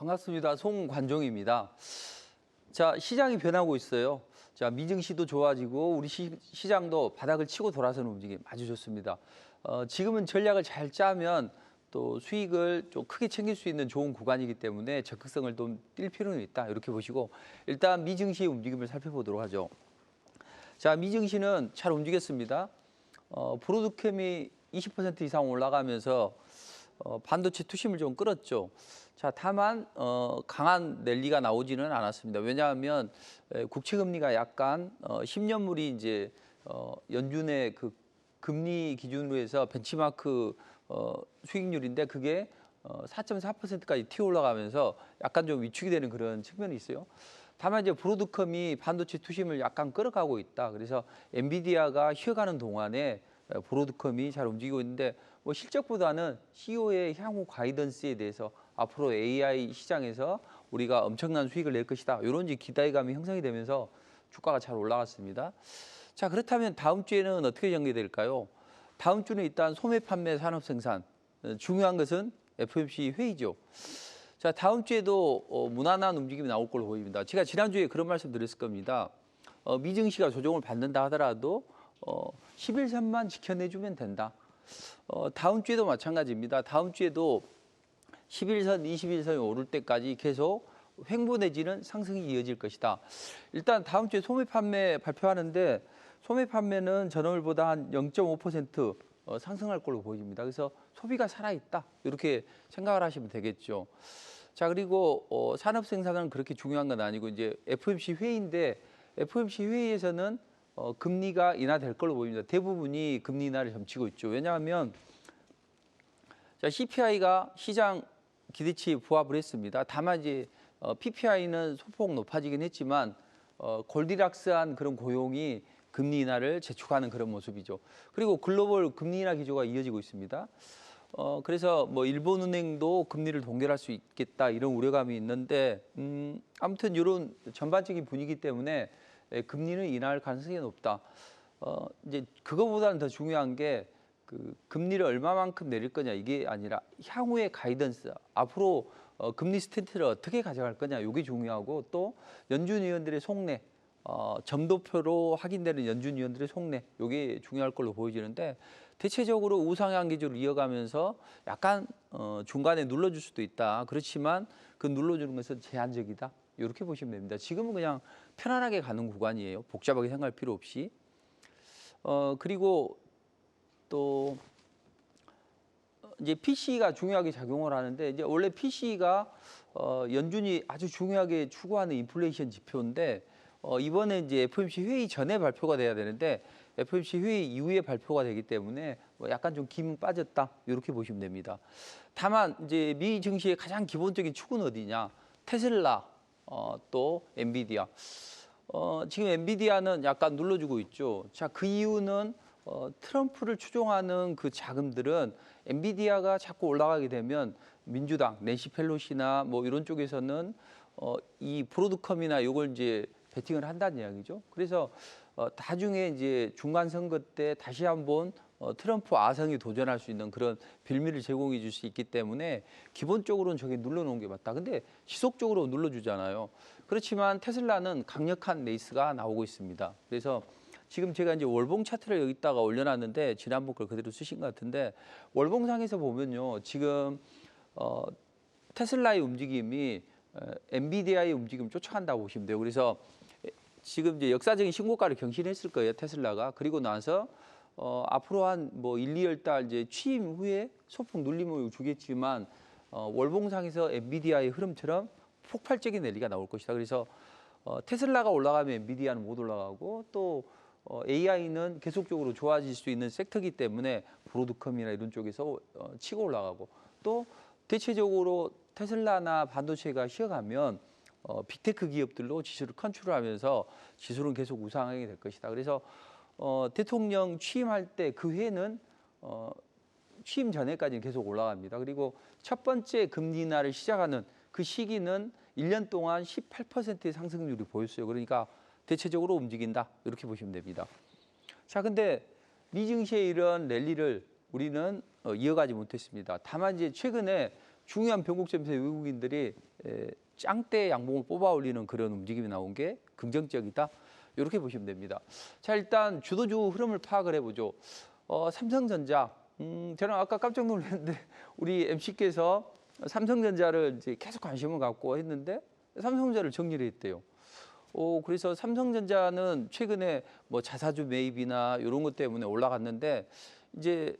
반갑습니다. 송관종입니다. 자, 시장이 변하고 있어요. 자, 미증시도 좋아지고 우리 시장도 바닥을 치고 돌아서는 움직임 아주 좋습니다. 지금은 전략을 잘 짜면 또 수익을 좀 크게 챙길 수 있는 좋은 구간이기 때문에 적극성을 좀 띌 필요는 있다. 이렇게 보시고 일단 미증시의 움직임을 살펴보도록 하죠. 자, 미증시는 잘 움직였습니다. 브로드캠이 20% 이상 올라가면서 반도체 투심을 좀 끌었죠. 자, 다만 강한 랠리가 나오지는 않았습니다. 왜냐하면 국채 금리가 약간 10년물이 이제 연준의 그 금리 기준으로 해서 벤치마크 수익률인데 그게 4.4%까지 튀어 올라가면서 약간 좀 위축이 되는 그런 측면이 있어요. 다만 이제 브로드컴이 반도체 투심을 약간 끌어가고 있다. 그래서 엔비디아가 쉬어가는 동안에 브로드컴이 잘 움직이고 있는데 뭐 실적보다는 CEO의 향후 가이던스에 대해서 앞으로 AI 시장에서 우리가 엄청난 수익을 낼 것이다. 이런 기대감이 형성이 되면서 주가가 잘 올라갔습니다. 자, 그렇다면 다음 주에는 어떻게 전개될까요? 다음 주는 일단 소매 판매 산업 생산. 중요한 것은 FOMC 회의죠. 자, 다음 주에도 무난한 움직임이 나올 걸로 보입니다. 제가 지난주에 그런 말씀 드렸을 겁니다. 미증시가 조정을 받는다 하더라도 11선만 지켜내주면 된다. 다음 주에도 마찬가지입니다. 다음 주에도 11선, 21선이 오를 때까지 계속 횡보 내지는 상승이 이어질 것이다. 일단 다음 주에 소매 판매 발표하는데 소매 판매는 전월보다 한 0.5% 상승할 걸로 보입니다. 그래서 소비가 살아있다. 이렇게 생각을 하시면 되겠죠. 자, 그리고 산업 생산은 그렇게 중요한 건 아니고 이제 FOMC 회의인데 FOMC 회의에서는 금리가 인하될 걸로 보입니다. 대부분이 금리 인하를 점치고 있죠. 왜냐하면 자, CPI가 시장 기대치에 부합을 했습니다. 다만 이제 PPI는 소폭 높아지긴 했지만 골디락스한 그런 고용이 금리 인하를 재촉하는 그런 모습이죠. 그리고 글로벌 금리 인하 기조가 이어지고 있습니다. 그래서 뭐 일본은행도 금리를 동결할 수 있겠다 이런 우려감이 있는데 아무튼 이런 전반적인 분위기 때문에 금리는 인하할 가능성이 높다. 이제 그거보다는 더 중요한 게 그 금리를 얼마만큼 내릴 거냐 이게 아니라 향후의 가이던스 앞으로 금리 스탠스를 어떻게 가져갈 거냐 이게 중요하고 또 연준 위원들의 속내 점도표로 확인되는 연준 위원들의 속내 이게 중요할 걸로 보여지는데 대체적으로 우상향 기조를 이어가면서 약간 중간에 눌러줄 수도 있다. 그렇지만 그 눌러주는 것은 제한적이다. 이렇게 보시면 됩니다. 지금은 그냥 편안하게 가는 구간이에요. 복잡하게 생각할 필요 없이. 그리고 또 이제 PC가 중요하게 작용을 하는데 이제 원래 PC가 연준이 아주 중요하게 추구하는 인플레이션 지표인데 이번에 이제 FOMC 회의 전에 발표가 돼야 되는데 FOMC 회의 이후에 발표가 되기 때문에 약간 좀 기운 빠졌다 이렇게 보시면 됩니다. 다만 이제 미 증시의 가장 기본적인 축은 어디냐? 테슬라 또 엔비디아. 지금 엔비디아는 약간 눌러주고 있죠. 자, 그 이유는 트럼프를 추종하는 그 자금들은 엔비디아가 자꾸 올라가게 되면 민주당, 낸시 펠로시나 뭐 이런 쪽에서는 이 브로드컴이나 이걸 이제 베팅을 한다는 이야기죠. 그래서 나중에 이제 중간 선거 때 다시 한번 트럼프 아성이 도전할 수 있는 그런 빌미를 제공해 줄 수 있기 때문에 기본적으로는 저게 눌러놓은 게 맞다. 근데 지속적으로 눌러주잖아요. 그렇지만 테슬라는 강력한 레이스가 나오고 있습니다. 그래서 지금 제가 이제 월봉 차트를 여기다가 올려놨는데 지난번 걸 그대로 쓰신 것 같은데 월봉상에서 보면요. 지금 테슬라의 움직임이 엔비디아의 움직임을 쫓아간다고 보시면 돼요. 그래서 지금 이제 역사적인 신고가를 경신했을 거예요. 테슬라가. 그리고 나서 앞으로 한 뭐 1, 2월 달 이제 취임 후에 소폭 눌림을 주겠지만 월봉상에서 엔비디아의 흐름처럼 폭발적인 랠리가 나올 것이다. 그래서 테슬라가 올라가면 엔비디아는 못 올라가고 또 AI는 계속적으로 좋아질 수 있는 섹터이기 때문에 브로드컴이나 이런 쪽에서 치고 올라가고 또 대체적으로 테슬라나 반도체가 쉬어가면 빅테크 기업들로 지수를 컨트롤하면서 지수는 계속 우상향이 될 것이다. 그래서 대통령 취임할 때 그 해는 취임 전에까지는 계속 올라갑니다. 그리고 첫 번째 금리 인하를 시작하는 그 시기는 1년 동안 18%의 상승률이 보였어요. 그러니까 대체적으로 움직인다. 이렇게 보시면 됩니다. 자, 근데 미증시의 이런 랠리를 우리는 이어가지 못했습니다. 다만 이제 최근에 중요한 변곡점에서 외국인들이 짱대 양봉을 뽑아 올리는 그런 움직임이 나온 게 긍정적이다. 이렇게 보시면 됩니다. 자, 일단 주도주 흐름을 파악을 해보죠. 삼성전자. 저는 아까 깜짝 놀랐는데 우리 MC께서 삼성전자를 이제 계속 관심을 갖고 했는데 삼성전자를 정리를 했대요. 그래서 삼성전자는 최근에 뭐 자사주 매입이나 이런 것 때문에 올라갔는데 이제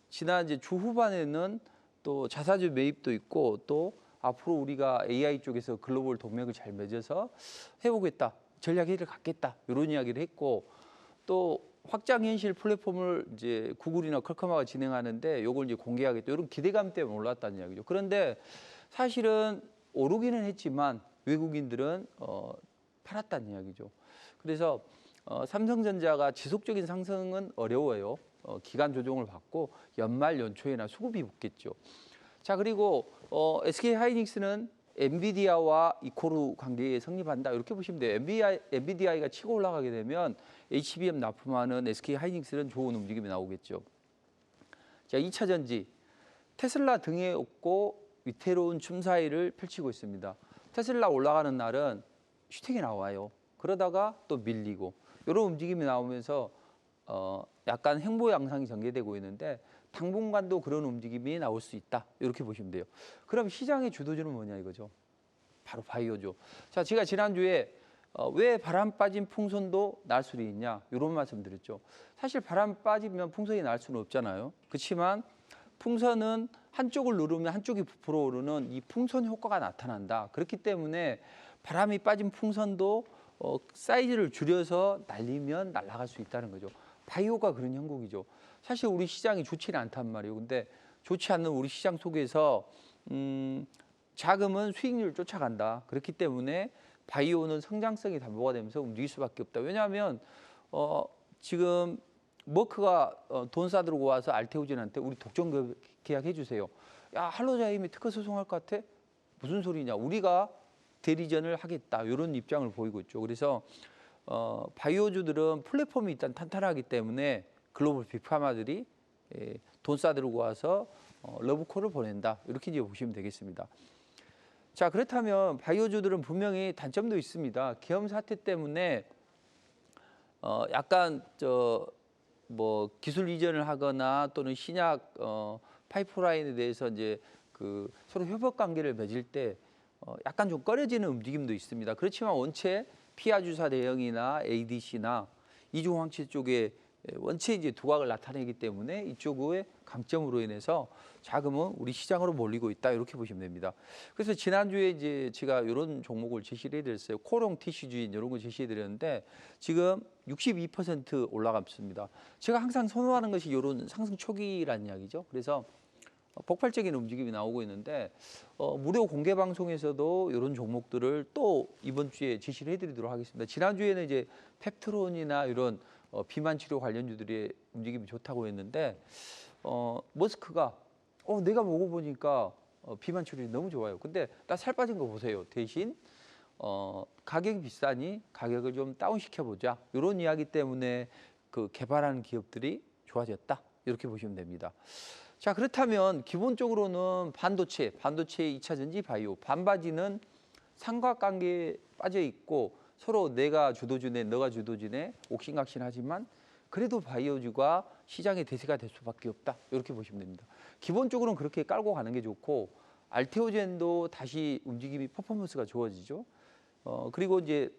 지난 이제 주 후반에는 또 자사주 매입도 있고 또 앞으로 우리가 AI 쪽에서 글로벌 동맹을 잘 맺어서 해보겠다, 전략회의를 갖겠다 이런 이야기를 했고 또 확장 현실 플랫폼을 이제 구글이나 퀄컴화가 진행하는데 이걸 이제 공개하겠다 이런 기대감 때문에 올랐다는 이야기죠. 그런데 사실은 오르기는 했지만 외국인들은 팔았다는 이야기죠. 그래서 삼성전자가 지속적인 상승은 어려워요. 기간 조정을 받고 연말 연초에나 수급이 붙겠죠. 자, 그리고 SK하이닉스는 엔비디아와 이코르 관계에 성립한다 이렇게 보시면 돼요. 엔비디아가 치고 올라가게 되면 HBM 납품하는 SK하이닉스는 좋은 움직임이 나오겠죠. 자, 2차 전지 테슬라 등에 업고 위태로운 춤사위를 펼치고 있습니다. 테슬라 올라가는 날은 슈팅이 나와요. 그러다가 또 밀리고 이런 움직임이 나오면서 약간 횡보 양상이 전개되고 있는데 당분간도 그런 움직임이 나올 수 있다. 이렇게 보시면 돼요. 그럼 시장의 주도주는 뭐냐 이거죠. 바로 바이오죠. 자, 제가 지난주에 왜 바람 빠진 풍선도 날 수도 있냐 이런 말씀 드렸죠. 사실 바람 빠지면 풍선이 날 수는 없잖아요. 그렇지만 풍선은 한쪽을 누르면 한쪽이 부풀어 오르는 이 풍선 효과가 나타난다. 그렇기 때문에 바람이 빠진 풍선도 사이즈를 줄여서 날리면 날아갈 수 있다는 거죠. 바이오가 그런 형국이죠. 사실 우리 시장이 좋지는 않단 말이에요. 근데 좋지 않는 우리 시장 속에서 자금은 수익률을 쫓아간다. 그렇기 때문에 바이오는 성장성이 담보가 되면서 움직일 수밖에 없다. 왜냐하면 지금 머크가 돈 싸들고 와서 알테오젠한테 우리 독점 계약해 주세요. 야, 할로자임이 특허 소송할 것 같아? 무슨 소리냐? 우리가 대리전을 하겠다. 이런 입장을 보이고 있죠. 그래서 바이오주들은 플랫폼이 일단 탄탄하기 때문에 글로벌 빅파마들이 돈 싸들고 와서 러브콜을 보낸다. 이렇게 이제 보시면 되겠습니다. 자, 그렇다면 바이오주들은 분명히 단점도 있습니다. 계엄 사태 때문에 약간 뭐 기술 이전을 하거나 또는 신약 파이프라인에 대해서 이제 그 서로 협업 관계를 맺을 때 약간 좀 꺼려지는 움직임도 있습니다. 그렇지만 원체 피하 주사 대형이나 ADC나 이중황체 쪽에 원체 이제 두각을 나타내기 때문에 이쪽의 강점으로 인해서 자금은 우리 시장으로 몰리고 있다 이렇게 보시면 됩니다. 그래서 지난주에 이제 제가 이런 종목을 제시를 해드렸어요. 코롱 티슈주인 이런 거 제시해드렸는데 지금 62% 올라갔습니다. 제가 항상 선호하는 것이 이런 상승 초기라는 이야기죠. 그래서 폭발적인 움직임이 나오고 있는데 무료 공개 방송에서도 이런 종목들을 또 이번 주에 제시를 해드리도록 하겠습니다. 지난주에는 이제 펩트론이나 이런 비만 치료 관련주들의 움직임이 좋다고 했는데 머스크가 내가 먹어보니까 비만 치료이 너무 좋아요. 근데 나 살 빠진 거 보세요. 대신 가격이 비싸니 가격을 좀 다운시켜 보자. 이런 이야기 때문에 그 개발하는 기업들이 좋아졌다. 이렇게 보시면 됩니다. 자, 그렇다면 기본적으로는 반도체 2차 전지 바이오, 반바지는 삼각관계에 빠져 있고 서로 내가 주도주네, 너가 주도주네, 옥신각신하지만 그래도 바이오주가 시장의 대세가 될 수밖에 없다. 이렇게 보시면 됩니다. 기본적으로는 그렇게 깔고 가는 게 좋고 알테오젠도 다시 움직임이 퍼포먼스가 좋아지죠. 그리고 이제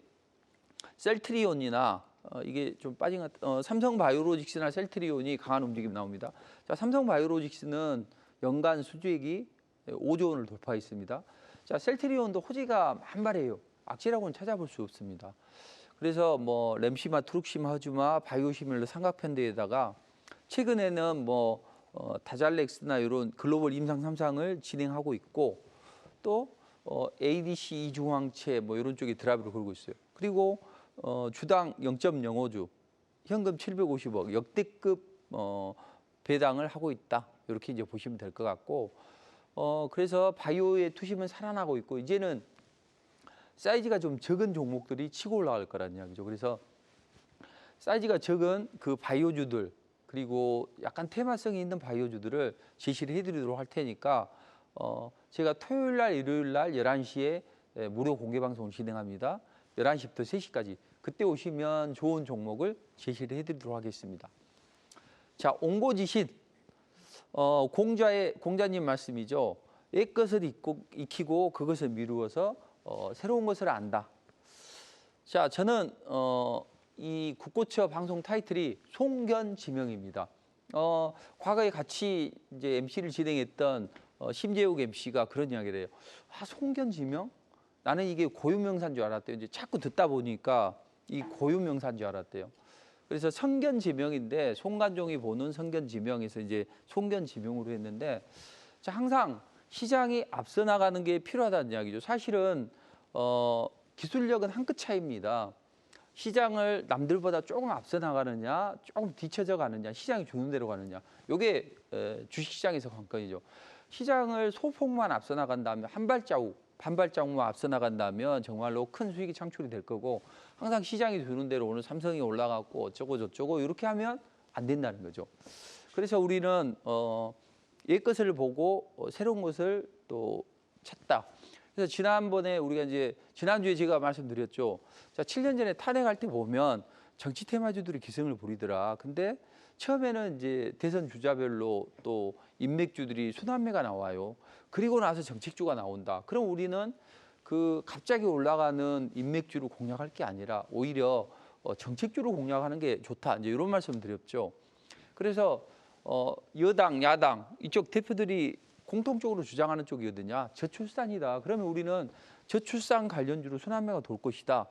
셀트리온이나 이게 좀 빠진 것 삼성바이오로직스나 셀트리온이 강한 움직임 나옵니다. 자, 삼성바이오로직스는 연간 수주액이 5조 원을 돌파했습니다. 자, 셀트리온도 호재가 만발해요. 악재라고는 찾아볼 수 없습니다. 그래서 뭐 램시마, 트룩시마, 허즈마, 바이오시밀러 삼각편대에다가 최근에는 뭐 다잘렉스나 이런 글로벌 임상 3상을 진행하고 있고 또 ADC 이중항체 뭐 이런 쪽에 드라이브를 걸고 있어요. 그리고 주당 0.05주, 현금 750억 역대급 배당을 하고 있다. 이렇게 이제 보시면 될 것 같고 그래서 바이오의 투심은 살아나고 있고 이제는 사이즈가 좀 적은 종목들이 치고 올라갈 거라는 이야기죠. 그래서 사이즈가 적은 그 바이오주들 그리고 약간 테마성이 있는 바이오주들을 제시를 해드리도록 할 테니까 제가 토요일 날, 일요일 날 11시에 무료 공개 방송을 진행합니다. 11시부터 3시까지. 그때 오시면 좋은 종목을 제시를 해드리도록 하겠습니다. 자, 옹고지신. 공자님 말씀이죠. 옛 것을 익히고 그것을 미루어서 새로운 것을 안다. 자, 저는 이 국고처 방송 타이틀이 송견지명입니다. 과거에 같이 이제 MC를 진행했던 심재욱 MC가 그런 이야기를 해요. 아, 송견지명? 나는 이게 고유명사인 줄 알았대요. 이제 자꾸 듣다 보니까 이 고유명사인 줄 알았대요. 그래서 성견지명인데 송관종이 보는 성견지명에서 이제 송견지명으로 했는데, 자, 항상 시장이 앞서 나가는 게 필요하다는 이야기죠. 사실은 기술력은 한 끗 차이입니다. 시장을 남들보다 조금 앞서 나가느냐, 조금 뒤쳐져 가느냐, 시장이 주는 대로 가느냐. 이게 주식시장에서 관건이죠. 시장을 소폭만 앞서 나간다면 한 발자국, 반 발자국만 앞서 나간다면 정말로 큰 수익이 창출이 될 거고, 항상 시장이 주는 대로 오늘 삼성이 올라갔고 어쩌고 저쩌고 이렇게 하면 안 된다는 거죠. 그래서 우리는 옛 것을 보고 새로운 것을 또 찾다. 그래서 지난번에 우리가 이제 지난주에 제가 말씀드렸죠. 자, 7년 전에 탄핵할 때 보면 정치 테마주들이 기승을 부리더라. 근데 처음에는 이제 대선 주자별로 또 인맥주들이 순환매가 나와요. 그리고 나서 정책주가 나온다. 그럼 우리는 그 갑자기 올라가는 인맥주를 공략할 게 아니라 오히려 정책주를 공략하는 게 좋다. 이제 이런 말씀 드렸죠. 그래서 여당, 야당 이쪽 대표들이 공통적으로 주장하는 쪽이 어디냐? 저출산이다. 그러면 우리는 저출산 관련주로 순환매가 돌 것이다.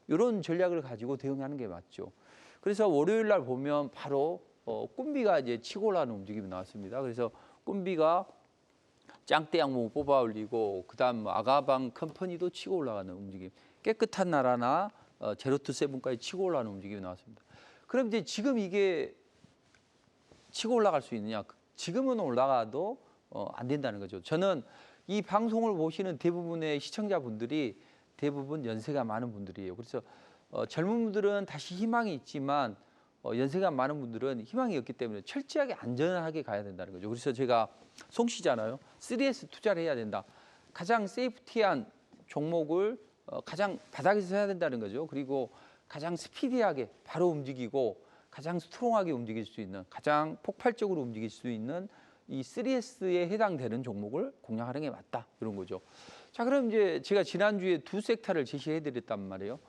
이런 전략을 가지고 대응하는 게 맞죠. 그래서 월요일 날 보면 바로 꿈비가 이제 치고 올라가는 움직임이 나왔습니다. 그래서 꿈비가 짱대 양봉 뽑아 올리고, 그다음 아가방 컴퍼니도 치고 올라가는 움직임. 깨끗한 나라나 제로투 세븐까지 치고 올라가는 움직임이 나왔습니다. 그럼 이제 지금 이게 치고 올라갈 수 있느냐? 지금은 올라가도 안 된다는 거죠. 저는 이 방송을 보시는 대부분의 시청자분들이 대부분 연세가 많은 분들이에요. 그래서 젊은 분들은 다시 희망이 있지만 연세가 많은 분들은 희망이 없기 때문에 철저하게 안전하게 가야 된다는 거죠. 그래서 제가 송시잖아요. 3S 투자를 해야 된다. 가장 세이프티한 종목을 가장 바닥에서 해야 된다는 거죠. 그리고 가장 스피디하게 바로 움직이고 가장 스트롱하게 움직일 수 있는, 가장 폭발적으로 움직일 수 있는 이 3S에 해당되는 종목을 공략하는 게 맞다. 이런 거죠. 자, 그럼 이제 제가 지난주에 두 섹터를 제시해 드렸단 말이에요.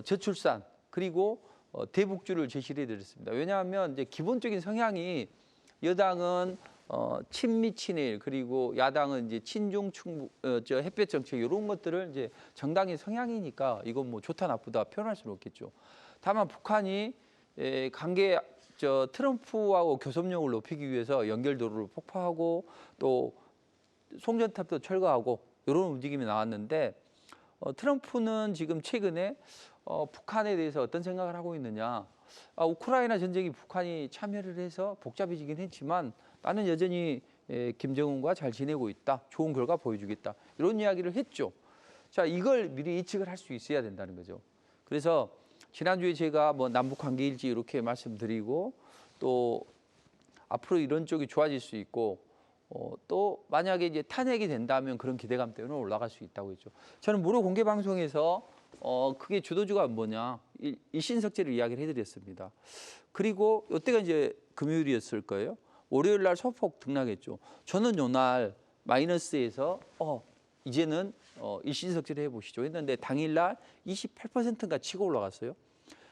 저출산 그리고 대북주를 제시해 드렸습니다. 왜냐하면 이제 기본적인 성향이 여당은 친미 친일, 그리고 야당은 이제 친중 충북 햇볕 정책 이런 것들을 이제 정당의 성향이니까 이건 뭐 좋다 나쁘다 표현할 수는 없겠죠. 다만 북한이 관계 트럼프하고 교섭력을 높이기 위해서 연결도로를 폭파하고 또 송전탑도 철거하고 이런 움직임이 나왔는데, 트럼프는 지금 최근에 북한에 대해서 어떤 생각을 하고 있느냐. 우크라이나 전쟁이 북한이 참여를 해서 복잡해지긴 했지만 나는 여전히 김정은과 잘 지내고 있다. 좋은 결과 보여주겠다. 이런 이야기를 했죠. 자, 이걸 미리 예측을 할 수 있어야 된다는 거죠. 그래서 지난주에 제가 뭐 남북 관계일지 이렇게 말씀드리고, 또 앞으로 이런 쪽이 좋아질 수 있고, 또 만약에 이제 탄핵이 된다면 그런 기대감 때문에 올라갈 수 있다고 했죠. 저는 무료 공개 방송에서 그게 주도주가 뭐냐, 일신석재를 이야기를 해드렸습니다. 그리고 이때가 이제 금요일이었을 거예요. 월요일 날 소폭 등락했죠. 저는 요날 마이너스에서 이제는 일신석재를 해보시죠 했는데 당일날 28%가 치고 올라갔어요.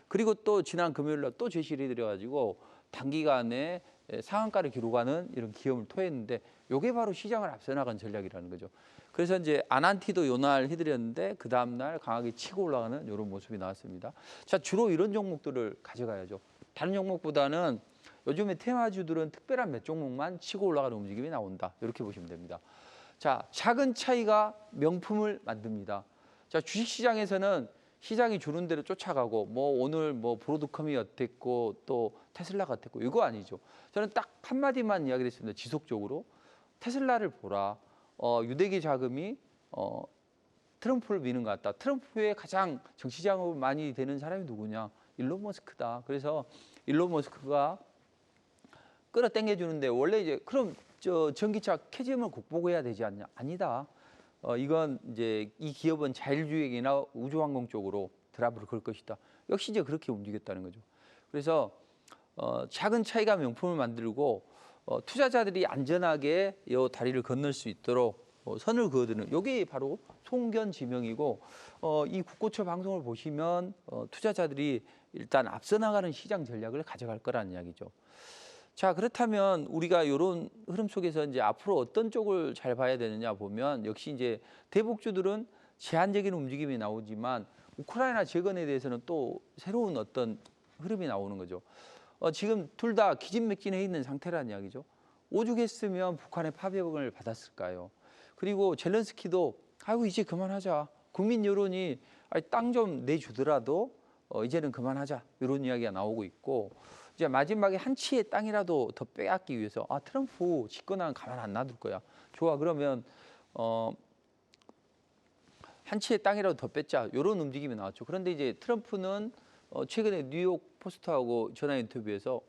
그리고 또 지난 금요일날 또 제시를 해드려가지고 단기간에 상한가를 기록하는 이런 기업을 토했는데, 이게 바로 시장을 앞서 나간 전략이라는 거죠. 그래서 이제 아난티도 요날 해드렸는데 그 다음날 강하게 치고 올라가는 이런 모습이 나왔습니다. 자, 주로 이런 종목들을 가져가야죠. 다른 종목보다는 요즘에 테마주들은 특별한 몇 종목만 치고 올라가는 움직임이 나온다. 이렇게 보시면 됩니다. 자, 작은 차이가 명품을 만듭니다. 자, 주식시장에서는 시장이 주는 대로 쫓아가고 뭐 오늘 뭐 브로드컴이 어땠고 또 테슬라가 어땠고 이거 아니죠. 저는 딱 한마디만 이야기를 했습니다. 지속적으로 테슬라를 보라. 유대기 자금이 트럼프를 미는 것 같다. 트럼프의 가장 정치자금 많이 되는 사람이 누구냐? 일론 머스크다. 그래서 일론 머스크가 끌어당겨 주는데, 원래 이제 그럼 전기차 캐즘을 극복해야 되지 않냐? 아니다. 이건 이제 이 기업은 자율주행이나 우주항공 쪽으로 드라이브를 걸 것이다. 역시 이제 그렇게 움직였다는 거죠. 그래서 작은 차이가 명품을 만들고 투자자들이 안전하게 이 다리를 건널 수 있도록 선을 그어두는 이게 바로 송견지명이고 이 국고처 방송을 보시면 투자자들이 일단 앞서 나가는 시장 전략을 가져갈 거라는 이야기죠. 자, 그렇다면 우리가 이런 흐름 속에서 이제 앞으로 어떤 쪽을 잘 봐야 되느냐 보면 역시 이제 대북주들은 제한적인 움직임이 나오지만 우크라이나 재건에 대해서는 또 새로운 어떤 흐름이 나오는 거죠. 지금 둘 다 기진맥진해 있는 상태라는 이야기죠. 오죽했으면 북한의 파병을 받았을까요? 그리고 젤렌스키도 아이고 이제 그만하자. 국민 여론이 땅 좀 내주더라도 이제는 그만하자. 이런 이야기가 나오고 있고 이제 마지막에 한 치의 땅이라도 더 빼앗기 위해서 트럼프 집권하면 가만 안 놔둘 거야. 좋아 그러면 한 치의 땅이라도 더 뺏자. 이런 움직임이 나왔죠. 그런데 이제 트럼프는 최근에 뉴욕 포스트하고 전화 인터뷰에서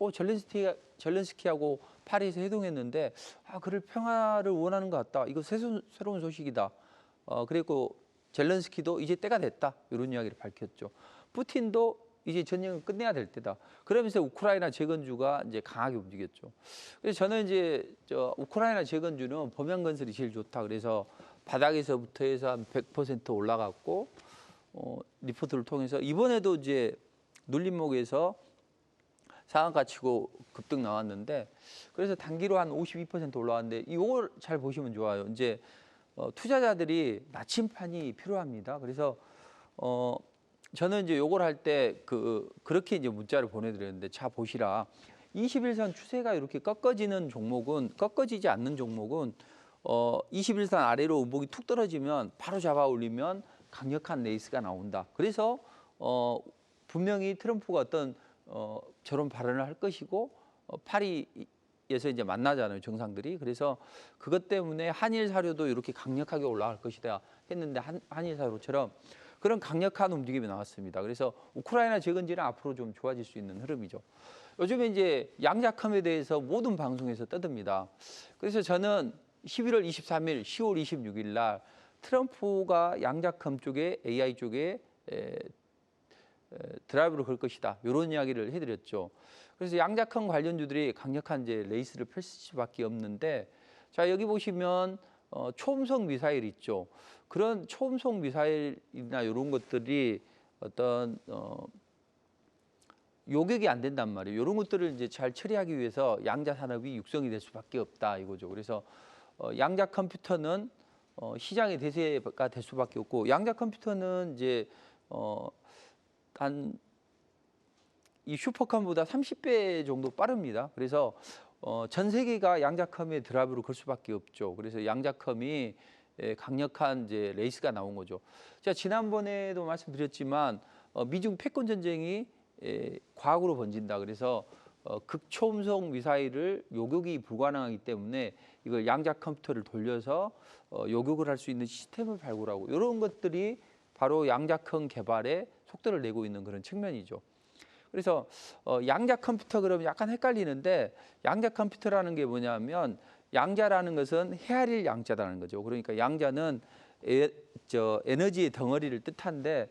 젤렌스키하고 파리에서 회동했는데 그럴 평화를 원하는 것 같다. 이거 새로운 소식이다. 그리고 젤렌스키도 이제 때가 됐다. 이런 이야기를 밝혔죠. 푸틴도 이제 전쟁을 끝내야 될 때다. 그러면서 우크라이나 재건주가 이제 강하게 움직였죠. 그래서 저는 이제 우크라이나 재건주는 범양건설이 제일 좋다. 그래서 바닥에서부터 해서 한 100% 올라갔고 리포트를 통해서 이번에도 이제 눌림목에서 상한가치고 급등 나왔는데 그래서 단기로 한 52% 올라왔는데 이걸 잘 보시면 좋아요. 이제 투자자들이 나침판이 필요합니다. 그래서 저는 이제 요걸 할 때 그렇게 이제 문자를 보내드렸는데 자 보시라. 21선 추세가 이렇게 꺾어지지 않는 종목은 21선 아래로 음봉이 툭 떨어지면 바로 잡아 올리면 강력한 레이스가 나온다. 그래서 분명히 트럼프가 어떤 저런 발언을 할 것이고 파리에서 이제 만나잖아요, 정상들이. 그래서 그것 때문에 한일 사료도 이렇게 강력하게 올라갈 것이다 했는데 한일 사료처럼 그런 강력한 움직임이 나왔습니다. 그래서 우크라이나 재건지는 앞으로 좀 좋아질 수 있는 흐름이죠. 요즘에 이제 양자컴에 대해서 모든 방송에서 떠듭니다. 그래서 저는 11월 23일, 10월 26일 날 트럼프가 양자컴 쪽에 AI 쪽에 드라이브를 걸 것이다. 이런 이야기를 해드렸죠. 그래서 양자컴 관련주들이 강력한 이제 레이스를 펼칠 수밖에 없는데 자 여기 보시면 초음속 미사일 있죠. 그런 초음속 미사일이나 이런 것들이 어떤 요격이 안 된단 말이에요. 이런 것들을 이제 잘 처리하기 위해서 양자 산업이 육성이 될 수밖에 없다 이거죠. 그래서 양자 컴퓨터는 시장의 대세가 될 수밖에 없고 양자 컴퓨터는 이제 이 슈퍼컴보다 30배 정도 빠릅니다. 그래서 전 세계가 양자컴에 드라이브를 걸 수밖에 없죠. 그래서 양자컴이 강력한 이제 레이스가 나온 거죠. 제가 지난번에도 말씀드렸지만 미중 패권 전쟁이 과학으로 번진다. 그래서 극초음속 미사일을 요격이 불가능하기 때문에 이걸 양자 컴퓨터를 돌려서 요격을 할 수 있는 시스템을 발굴하고 이런 것들이 바로 양자컴 개발에 속도를 내고 있는 그런 측면이죠. 그래서 양자 컴퓨터 그러면 약간 헷갈리는데 양자 컴퓨터라는 게 뭐냐면 양자라는 것은 헤아릴 양자라는 거죠. 그러니까 양자는 에너지의 덩어리를 뜻한데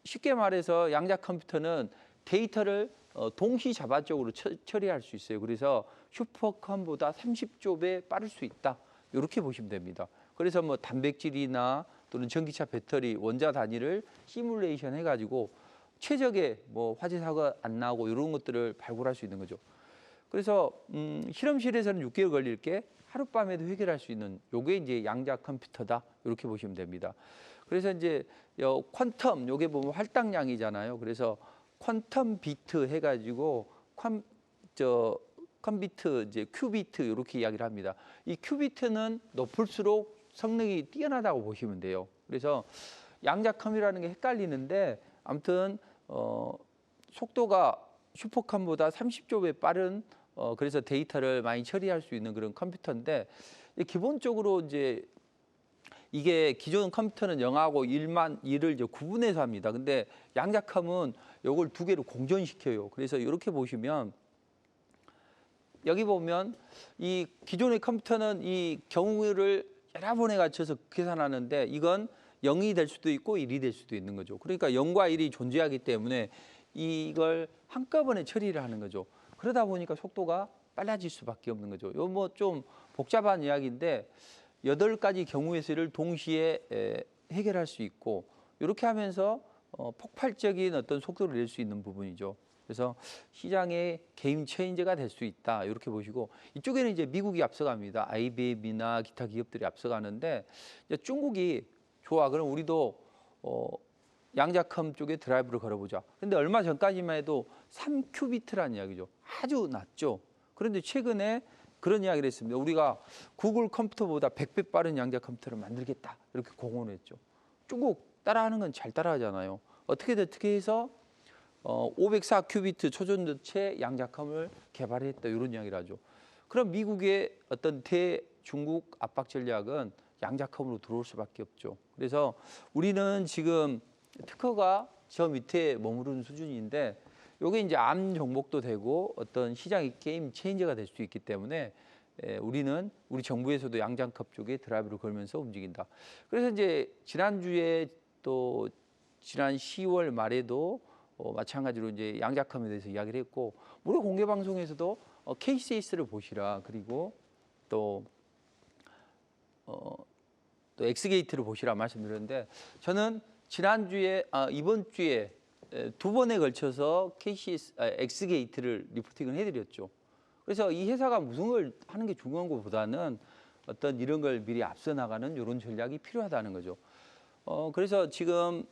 쉽게 말해서 양자 컴퓨터는 데이터를 동시자발적으로 처리할 수 있어요. 그래서 슈퍼컴보다 30조 배 빠를 수 있다. 이렇게 보시면 됩니다. 그래서 뭐 단백질이나 또는 전기차 배터리 원자 단위를 시뮬레이션 해가지고 최적의 뭐 화재 사고가 안 나고 이런 것들을 발굴할 수 있는 거죠. 그래서 실험실에서는 6개월 걸릴 게 하룻밤에도 해결할 수 있는 요게 이제 양자 컴퓨터다. 이렇게 보시면 됩니다. 그래서 이제 퀀텀 요게 보면 할당량이잖아요. 그래서 퀀텀 비트 해가지고 컴비트 이제 큐비트 이렇게 이야기를 합니다. 이 큐비트는 높을수록 성능이 뛰어나다고 보시면 돼요. 그래서 양자컴이라는 게 헷갈리는데 아무튼 속도가 슈퍼컴보다 30조 배 빠른 그래서 데이터를 많이 처리할 수 있는 그런 컴퓨터인데 기본적으로 이제 이게 기존 컴퓨터는 0하고 1을 이제 구분해서 합니다. 근데 양자컴은 이걸 두 개로 공존시켜요. 그래서 이렇게 보시면 여기 보면 이 기존의 컴퓨터는 이 경우를 여러 번에 갖춰서 계산하는데 이건 0이 될 수도 있고 1이 될 수도 있는 거죠. 그러니까 0과 1이 존재하기 때문에 이걸 한꺼번에 처리를 하는 거죠. 그러다 보니까 속도가 빨라질 수밖에 없는 거죠. 요 뭐 좀 복잡한 이야기인데 8가지 경우의 수를 동시에 해결할 수 있고 이렇게 하면서 폭발적인 어떤 속도를 낼 수 있는 부분이죠. 그래서 시장의 게임 체인저가 될 수 있다 이렇게 보시고 이쪽에는 이제 미국이 앞서갑니다. IBM이나 기타 기업들이 앞서가는데 이제 중국이 좋아 그럼 우리도 양자컴 쪽에 드라이브를 걸어보자. 근데 얼마 전까지만 해도 3큐비트라는 이야기죠. 아주 낮죠. 그런데 최근에 그런 이야기를 했습니다. 우리가 구글 컴퓨터보다 100배 빠른 양자 컴퓨터를 만들겠다 이렇게 공언을 했죠. 중국 따라하는 건 잘 따라하잖아요. 어떻게든 어떻게 해서 504큐비트 초전도체 양자컴을 개발했다 이런 이야기를 하죠. 그럼 미국의 어떤 대중국 압박 전략은 양자컴으로 들어올 수밖에 없죠. 그래서 우리는 지금 특허가 저 밑에 머무르는 수준인데 이게 이제 암 종목도 되고 어떤 시장의 게임 체인저가 될 수 있기 때문에 우리는 우리 정부에서도 양자컴 쪽에 드라이브를 걸면서 움직인다. 그래서 이제 지난주에 또 지난 10월 말에도 마찬가지로 이제 양자컴에 대해서 이야기를 했고 무료 공개 방송에서도 KCS를 보시라 그리고 또 엑스게이트를 보시라 말씀드렸는데 저는 지난주에 이번 주에 2번에 걸쳐서 엑스게이트를 리포팅을 해드렸죠. 그래서 이 회사가 무슨 걸 하는 게 중요한 것보다는 어떤 이런 걸 미리 앞서 나가는 이런 전략이 필요하다는 거죠. 그래서 지금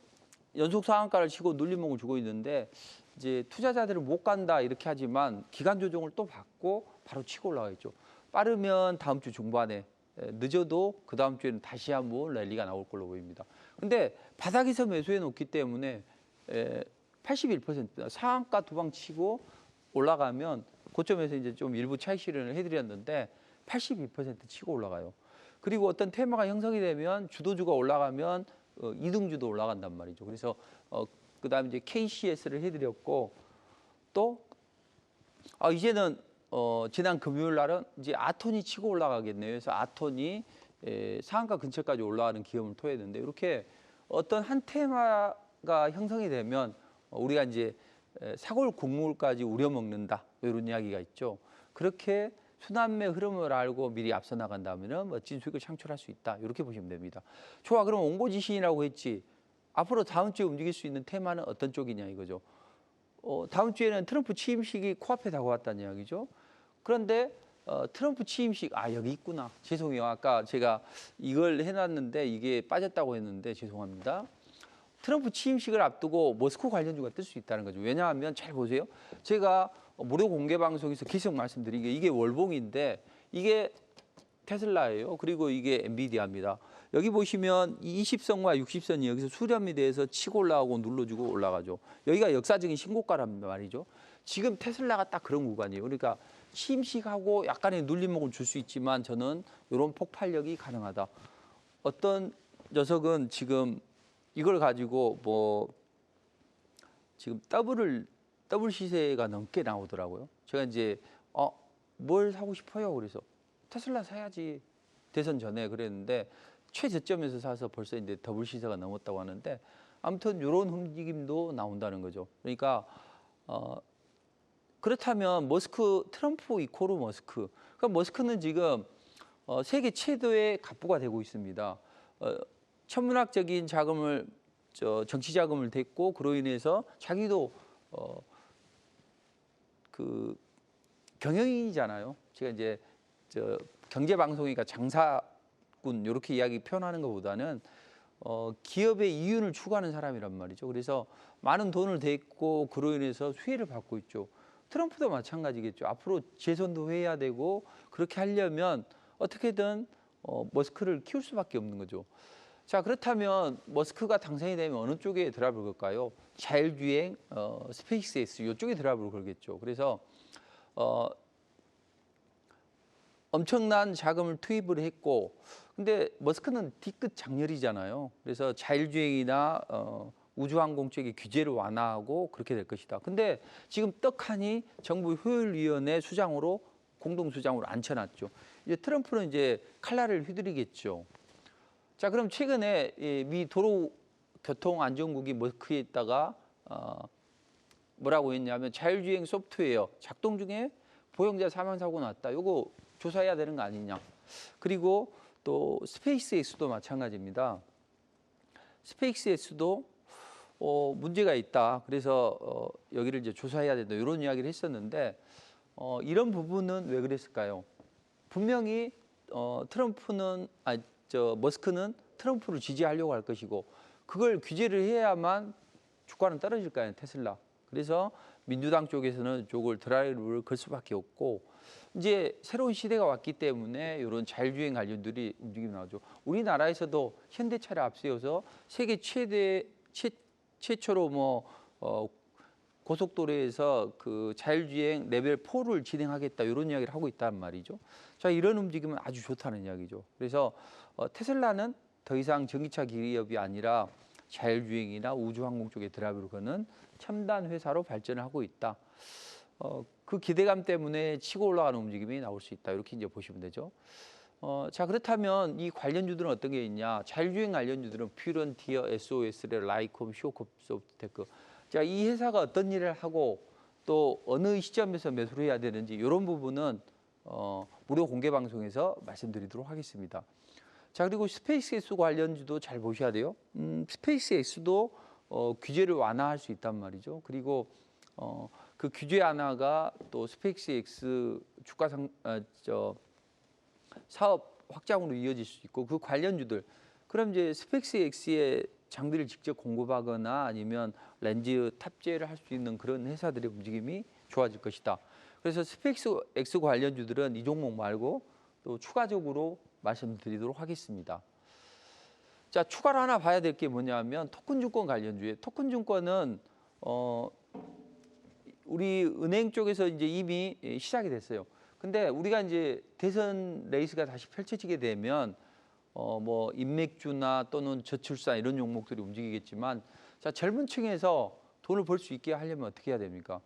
연속 상한가를 치고 눌림목을 주고 있는데 이제 투자자들은 못 간다 이렇게 하지만 기간 조정을 또 받고 바로 치고 올라가 있죠. 빠르면 다음 주 중반에 늦어도 그 다음 주에는 다시 한번 랠리가 나올 걸로 보입니다. 근데 바닥에서 매수해 놓기 때문에 81% 상한가 두 방 치고 올라가면 고점에서 이제 좀 일부 차익 실현을 해드렸는데 82% 치고 올라가요. 그리고 어떤 테마가 형성이 되면 주도주가 올라가면 이등주도 올라간단 말이죠. 그래서 그다음에 이제 KCS를 해드렸고 또 이제는 지난 금요일 날은 이제 아톤이 치고 올라가겠네요. 그래서 아톤이 상한가 근처까지 올라가는 기염을 토했는데 이렇게 어떤 한 테마가 형성이 되면 우리가 이제 사골 국물까지 우려먹는다 이런 이야기가 있죠. 그렇게 순환매 흐름을 알고 미리 앞서 나간다면 멋진 수익을 창출할 수 있다 이렇게 보시면 됩니다. 좋아 그럼 옹고지신이라고 했지 앞으로 다음 주에 움직일 수 있는 테마는 어떤 쪽이냐 이거죠. 다음 주에는 트럼프 취임식이 코앞에 다가왔다는 이야기죠. 그런데 트럼프 취임식 여기 있구나. 죄송해요. 아까 제가 이걸 해놨는데 이게 빠졌다고 했는데 죄송합니다. 트럼프 취임식을 앞두고 머스크 관련주가 뜰 수 있다는 거죠. 왜냐하면 잘 보세요. 제가 무료 공개 방송에서 계속 말씀드린 게 이게 월봉인데 이게 테슬라예요. 그리고 이게 엔비디아입니다. 여기 보시면 20선과 60선이 여기서 수렴이 돼서 치고 올라가고 눌러주고 올라가죠. 여기가 역사적인 신고가란 말이죠. 지금 테슬라가 딱 그런 구간이에요. 그러니까 취임식하고 약간의 눌림목을 줄 수 있지만 저는 이런 폭발력이 가능하다. 어떤 녀석은 지금 이걸 가지고 뭐 지금 더블 시세가 넘게 나오더라고요. 제가 이제 뭘 사고 싶어요. 그래서 테슬라 사야지. 대선 전에 그랬는데 최저점에서 사서 벌써 이제 더블 시세가 넘었다고 하는데 아무튼 이런 움직임도 나온다는 거죠. 그러니까 그렇다면 트럼프 이코르 머스크. 그러니까 머스크는 지금 세계 최대의 갑부가 되고 있습니다. 천문학적인 자금을 정치 자금을 댔고 그로 인해서 자기도 그 경영인이잖아요. 제가 이제 경제 방송이니까 장사꾼 이렇게 이야기 표현하는 것보다는 기업의 이윤을 추구하는 사람이란 말이죠. 그래서 많은 돈을 댔고 그로 인해서 수혜를 받고 있죠. 트럼프도 마찬가지겠죠. 앞으로 재선도 해야 되고 그렇게 하려면 어떻게든 머스크를 키울 수밖에 없는 거죠. 자 그렇다면 머스크가 당선이 되면 어느 쪽에 드라이브를 걸까요? 자율주행, 스페이스X 이쪽에 드라이브를 걸겠죠. 그래서 엄청난 자금을 투입을 했고 근데 머스크는 뒤끝 장렬이잖아요. 그래서 자율주행이나 우주항공 쪽의 규제를 완화하고 그렇게 될 것이다. 근데 지금 떡하니 정부 효율위원회 수장으로 공동수장으로 앉혀놨죠. 이제 트럼프는 이제 칼날을 휘두르겠죠. 자, 그럼 최근에 미 도로교통안전국이 머스크에 있다가 뭐라고 했냐면 자율주행 소프트웨어 작동 중에 보행자 사망 사고 났다. 이거 조사해야 되는 거 아니냐. 그리고 또 스페이스X도 마찬가지입니다. 스페이스X도 문제가 있다. 그래서 여기를 이제 조사해야 된다. 이런 이야기를 했었는데 이런 부분은 왜 그랬을까요? 분명히 머스크는 트럼프를 지지하려고 할 것이고 그걸 규제를 해야만 주가는 떨어질 거 아니에요, 테슬라. 그래서 민주당 쪽에서는 이걸 드라이브를 걸 수밖에 없고 이제 새로운 시대가 왔기 때문에 이런 자율주행 관련들이 움직임이 나오죠. 우리나라에서도 현대차를 앞세워서 세계 최초로 고속도로에서 그 자율주행 레벨 4를 진행하겠다 이런 이야기를 하고 있단 말이죠. 자, 이런 움직임은 아주 좋다는 이야기죠. 그래서 테슬라는 더 이상 전기차 기업이 아니라 자율주행이나 우주항공 쪽에 드라이브를 거는 첨단 회사로 발전을 하고 있다. 그 기대감 때문에 치고 올라가는 움직임이 나올 수 있다. 이렇게 이제 보시면 되죠. 자, 그렇다면 이 관련주들은 어떤 게 있냐? 자율주행 관련주들은 퓨런티어, SOS레, 라이콤, 쇼크 소프트테크. 자, 이 회사가 어떤 일을 하고 또 어느 시점에서 매수를 해야 되는지 이런 부분은 무료 공개 방송에서 말씀드리도록 하겠습니다. 자, 그리고 스페이스X 관련주도 잘 보셔야 돼요. 스페이스X도 규제를 완화할 수 있단 말이죠. 그리고 그 규제 완화가 또 스페이스X 사업 확장으로 이어질 수 있고 그 관련주들. 그럼 이제 스페이스X의 장비를 직접 공급하거나 아니면 렌즈 탑재를 할 수 있는 그런 회사들의 움직임이 좋아질 것이다. 그래서 스페이스X 관련주들은 이 종목 말고 또 추가적으로 말씀드리도록 하겠습니다. 자, 추가로 하나 봐야 될 게 뭐냐면 토큰증권 관련주에 토큰증권은 우리 은행 쪽에서 이제 이미 시작이 됐어요. 근데 우리가 이제 대선 레이스가 다시 펼쳐지게 되면 인맥주나 또는 저출산 이런 종목들이 움직이겠지만 자, 젊은 층에서 돈을 벌 수 있게 하려면 어떻게 해야 됩니까?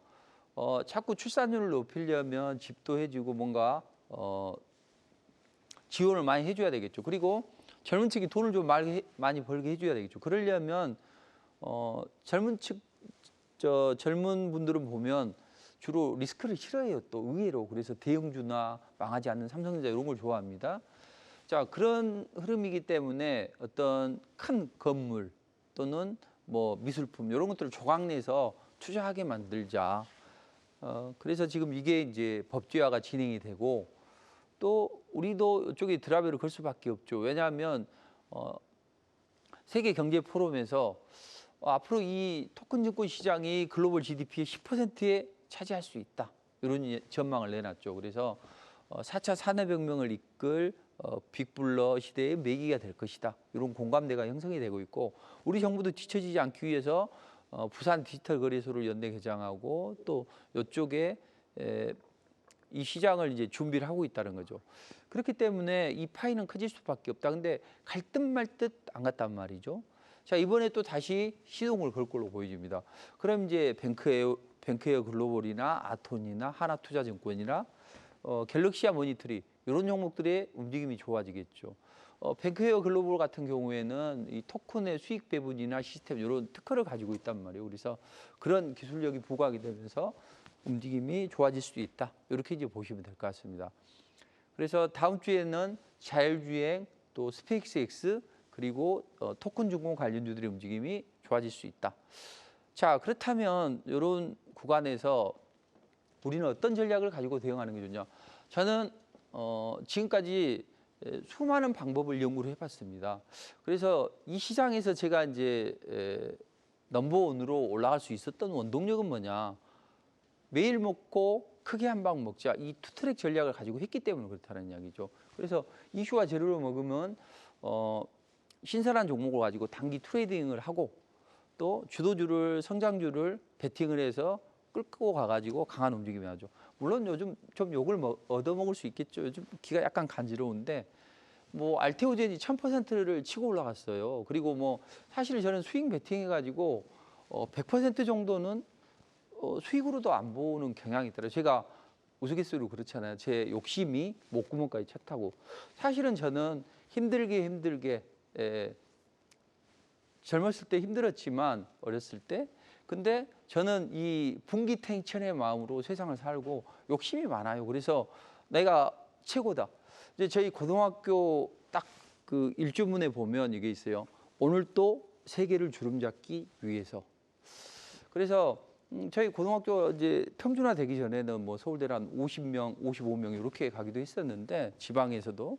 자꾸 출산율을 높이려면 집도 해주고 뭔가 지원을 많이 해줘야 되겠죠. 그리고 젊은 층이 돈을 좀 많이 벌게 해줘야 되겠죠. 그러려면 젊은 분들은 보면 주로 리스크를 싫어해요. 또 의외로. 그래서 대형주나 망하지 않는 삼성전자 이런 걸 좋아합니다. 자, 그런 흐름이기 때문에 어떤 큰 건물 또는 미술품 이런 것들을 조각내서 투자하게 만들자. 그래서 지금 이게 이제 법제화가 진행이 되고 또 우리도 이쪽에 드라이브를 걸 수밖에 없죠. 왜냐하면 세계 경제 포럼에서 앞으로 이 토큰 증권 시장이 글로벌 GDP의 10%에 차지할 수 있다. 이런 전망을 내놨죠. 그래서 4차 산업혁명을 이끌 빅블러 시대의 매기가 될 것이다. 이런 공감대가 형성이 되고 있고 우리 정부도 뒤처지지 않기 위해서 부산 디지털 거래소를 연내 개장하고 또 이쪽에 이 시장을 이제 준비를 하고 있다는 거죠. 그렇기 때문에 이 파이는 커질 수밖에 없다. 근데 갈 듯 말 듯 안 갔단 말이죠. 자, 이번에 또 다시 시동을 걸 걸로 보여집니다. 그럼 이제 뱅크웨어 글로벌이나 아톤이나 하나투자증권이나 갤럭시아 모니터리 이런 종목들의 움직임이 좋아지겠죠. 뱅크웨어 글로벌 같은 경우에는 이 토큰의 수익 배분이나 시스템 이런 특허를 가지고 있단 말이에요. 그래서 그런 기술력이 부각이 되면서 움직임이 좋아질 수도 있다. 이렇게 이제 보시면 될 것 같습니다. 그래서 다음 주에는 자율주행 또 스페이스X 그리고 토큰증권 관련주들의 움직임이 좋아질 수 있다. 자, 그렇다면 이런 구간에서 우리는 어떤 전략을 가지고 대응하는 게 좋냐? 저는 지금까지 수많은 방법을 연구를 해봤습니다. 그래서 이 시장에서 제가 이제 넘버원으로 올라갈 수 있었던 원동력은 뭐냐? 매일 먹고 크게 한 방 먹자. 이 투트랙 전략을 가지고 했기 때문에 그렇다는 이야기죠. 그래서 이슈와 재료를 먹으면 신선한 종목을 가지고 단기 트레이딩을 하고 또 주도주를 성장주를 베팅을 해서 끌고 가가지고 강한 움직임이 나죠. 물론 요즘 좀 욕을 얻어먹을 수 있겠죠. 요즘 기가 약간 간지러운데 알테오젠이 1000%를 치고 올라갔어요. 그리고 사실 저는 스윙 베팅 해가지고 100% 정도는 수익으로도 안 보는 경향이 있더라고요. 제가 우스갯소리로 그렇잖아요. 제 욕심이 목구멍까지 찼다고. 사실은 저는 힘들게 젊었을 때 힘들었지만 어렸을 때 근데 저는 이 분기탱천의 마음으로 세상을 살고 욕심이 많아요. 그래서 내가 최고다. 이제 저희 고등학교 딱 그 일주문에 보면 이게 있어요. 오늘 또 세계를 주름잡기 위해서. 그래서 저희 고등학교 이제 평준화 되기 전에는 뭐 서울대를 한 50명, 55명 이렇게 가기도 했었는데 지방에서도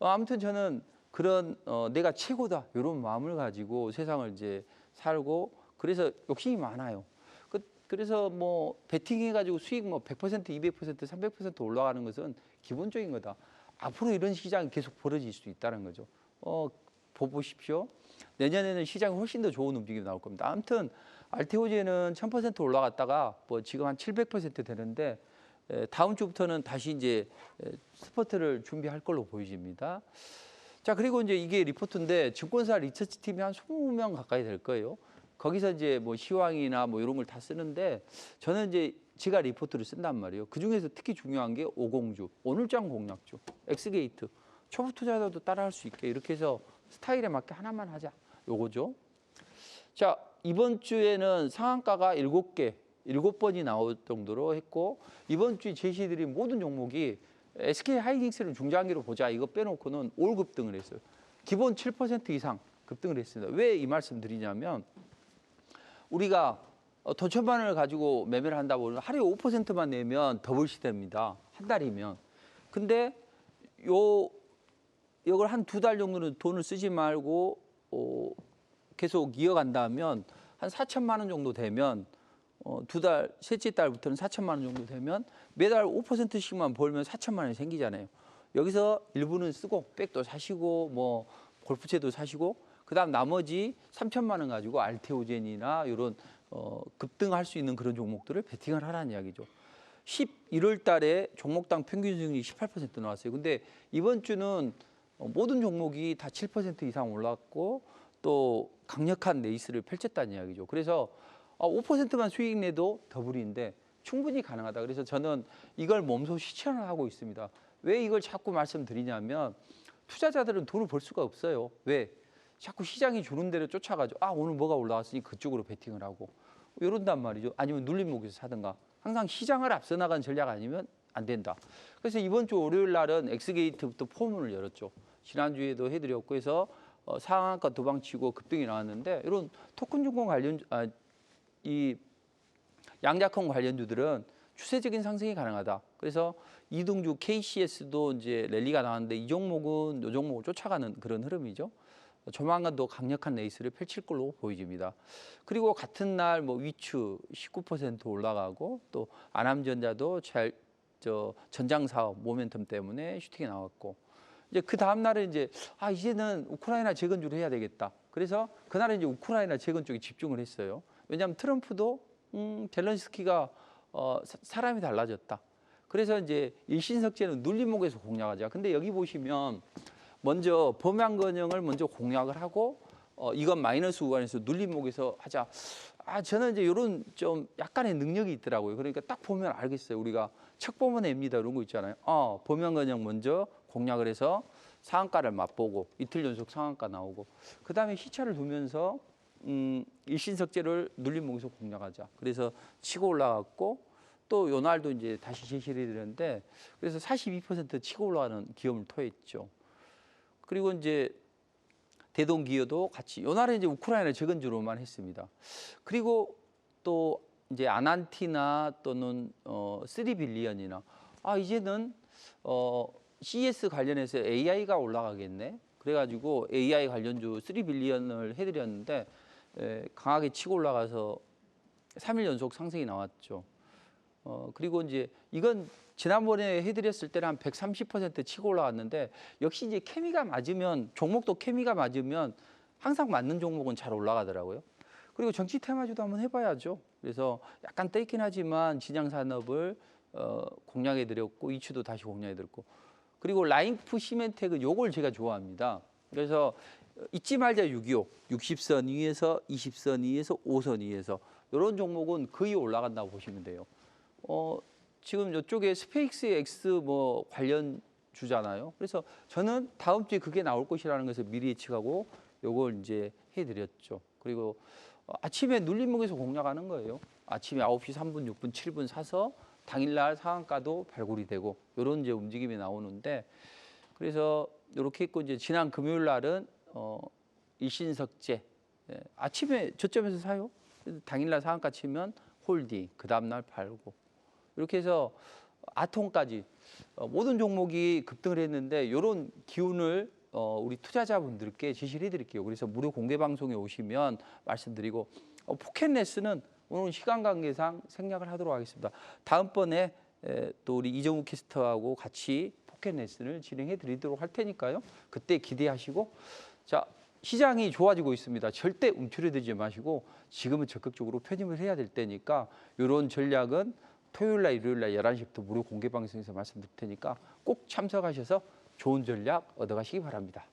아무튼 저는 그런 내가 최고다 이런 마음을 가지고 세상을 이제 살고 그래서 욕심이 많아요. 그래서 뭐 베팅해가지고 수익 뭐 100%, 200%, 300% 올라가는 것은 기본적인 거다. 앞으로 이런 시장이 계속 벌어질 수 있다는 거죠. 보십시오. 내년에는 시장이 훨씬 더 좋은 움직임이 나올 겁니다. 아무튼 알테오제는 1000% 올라갔다가 뭐 지금 한 700% 되는데 다음 주부터는 다시 이제 스포트를 준비할 걸로 보여집니다. 자, 그리고 이제 이게 리포트인데 증권사 리서치 팀이 한 20명 가까이 될 거예요. 거기서 이제 뭐 시황이나 뭐 이런 걸 다 쓰는데 저는 이제 제가 리포트를 쓴단 말이에요. 그 중에서 특히 중요한 게 오공주, 오늘장 공략주, 엑스게이트, 초보 투자자도 따라할 수 있게 이렇게 해서 스타일에 맞게 하나만 하자. 요거죠. 자, 이번 주에는 상한가가 7번이 나올 정도로 했고 이번 주에 제시해드린 모든 종목이 SK 하이닉스를 중장기로 보자 이거 빼놓고는 올 급등을 했어요. 기본 7% 이상 급등을 했습니다. 왜 이 말씀 드리냐면 우리가 돈 1000만 원을 가지고 매매를 한다 보면 하루에 5%만 내면 더블 시대입니다. 한 달이면. 근데 이걸 한 2달 정도는 돈을 쓰지 말고 계속 이어간다면 한 4천만 원 정도 되면 셋째 달부터는 4천만 원 정도 되면 매달 5%씩만 벌면 4천만 원이 생기잖아요. 여기서 일부는 쓰고 백도 사시고 뭐 골프채도 사시고 그다음 나머지 3천만 원 가지고 알테오젠이나 이런 급등할 수 있는 그런 종목들을 베팅을 하라는 이야기죠. 11월 달에 종목당 평균 수익률이 18% 나왔어요. 근데 이번 주는 모든 종목이 다 7% 이상 올랐고 또 강력한 레이스를 펼쳤다는 이야기죠. 그래서 5%만 수익 내도 더블인데 충분히 가능하다. 그래서 저는 이걸 몸소 실천을 하고 있습니다. 왜 이걸 자꾸 말씀드리냐면 투자자들은 돈을 벌 수가 없어요. 왜? 자꾸 시장이 주는 대로 쫓아가지고 오늘 뭐가 올라왔으니 그쪽으로 베팅을 하고 이런단 말이죠. 아니면 눌림목에서 사든가. 항상 시장을 앞서 나간 전략 아니면 안 된다. 그래서 이번 주 월요일 날은 엑스게이트부터 포문을 열었죠. 지난주에도 해드렸고 해서 상한가 도망치고 급등이 나왔는데 이런 토큰증권 관련 이 양자컴 관련주들은 추세적인 상승이 가능하다. 그래서 이동주 KCS도 이제 랠리가 나왔는데 이 종목은 이 종목을 쫓아가는 그런 흐름이죠. 조만간 더 강력한 레이스를 펼칠 걸로 보여집니다. 그리고 같은 날 뭐 위추 19% 올라가고 또 아남전자도 전장 사업 모멘텀 때문에 슈팅이 나왔고 이제 그 다음 날은 이제는 우크라이나 재건주를 해야 되겠다. 그래서 그날은 이제 우크라이나 재건 쪽에 집중을 했어요. 왜냐하면 트럼프도 젤런스키가 사람이 달라졌다. 그래서 이제 일신석재는 눌림목에서 공략하자. 근데 여기 보시면 먼저 범양건영을 먼저 공략을 하고 이건 마이너스 구간에서 눌림목에서 하자. 저는 이제 이런 좀 약간의 능력이 있더라고요. 그러니까 딱 보면 알겠어요. 우리가 책 보면 앱니다 이런 거 있잖아요. 범양건영 먼저 공략을 해서 상한가를 맛보고 이틀 연속 상한가 나오고 그 다음에 희차를 두면서 일신석재를 눌림목에서 공략하자. 그래서 치고 올라갔고 또 요 날도 이제 다시 제시를 해드렸는데 그래서 42% 치고 올라가는 기업을 토했죠. 그리고 이제 대동기업도 같이 요 날은 이제 우크라이나 재건주로만 했습니다. 그리고 또 이제 아난티나 또는 3빌리언이나 이제는 CS 관련해서 AI가 올라가겠네. 그래가지고 AI 관련주 3빌리언을 해드렸는데 강하게 치고 올라가서 3일 연속 상승이 나왔죠. 그리고 이제 이건 지난번에 해드렸을 때는 한 130% 치고 올라왔는데 역시 이제 케미가 맞으면 종목도 케미가 맞으면 항상 맞는 종목은 잘 올라가더라고요. 그리고 정치 테마주도 한번 해봐야죠. 그래서 약간 떼긴 하지만 진양산업을 공략해드렸고 이추도 다시 공략해드렸고 그리고 라인프 시멘텍은 요걸 제가 좋아합니다. 그래서 잊지 말자 625, 60선 위에서 20선 위에서 5선 위에서 이런 종목은 거의 올라간다고 보시면 돼요. 지금 이쪽에 스페이스 X 뭐 관련 주잖아요. 그래서 저는 다음 주에 그게 나올 것이라는 것을 미리 예측하고 요걸 이제 해드렸죠. 그리고 아침에 눌림목에서 공략하는 거예요. 아침에 9시 3분, 6분, 7분 사서 당일날 상한가도 발굴이 되고 이런 이제 움직임이 나오는데 그래서 이렇게 했고 이제 지난 금요일 날은 일신석재 아침에 저점에서 사요. 당일날 상한가 치면 홀딩, 그 다음날 팔고 이렇게 해서 아통까지 모든 종목이 급등을 했는데 이런 기운을 우리 투자자분들께 제시를 해드릴게요. 그래서 무료 공개 방송에 오시면 말씀드리고 포켓레스는 오늘 시간 관계상 생략을 하도록 하겠습니다. 다음번에 또 우리 이정우 캐스터하고 같이 포켓 레슨을 진행해 드리도록 할 테니까요. 그때 기대하시고 자 시장이 좋아지고 있습니다. 절대 움츠러들지 마시고 지금은 적극적으로 편입을 해야 될 때니까 이런 전략은 토요일 날 일요일 날 11시부터 무료 공개 방송에서 말씀드릴 테니까 꼭 참석하셔서 좋은 전략 얻어가시기 바랍니다.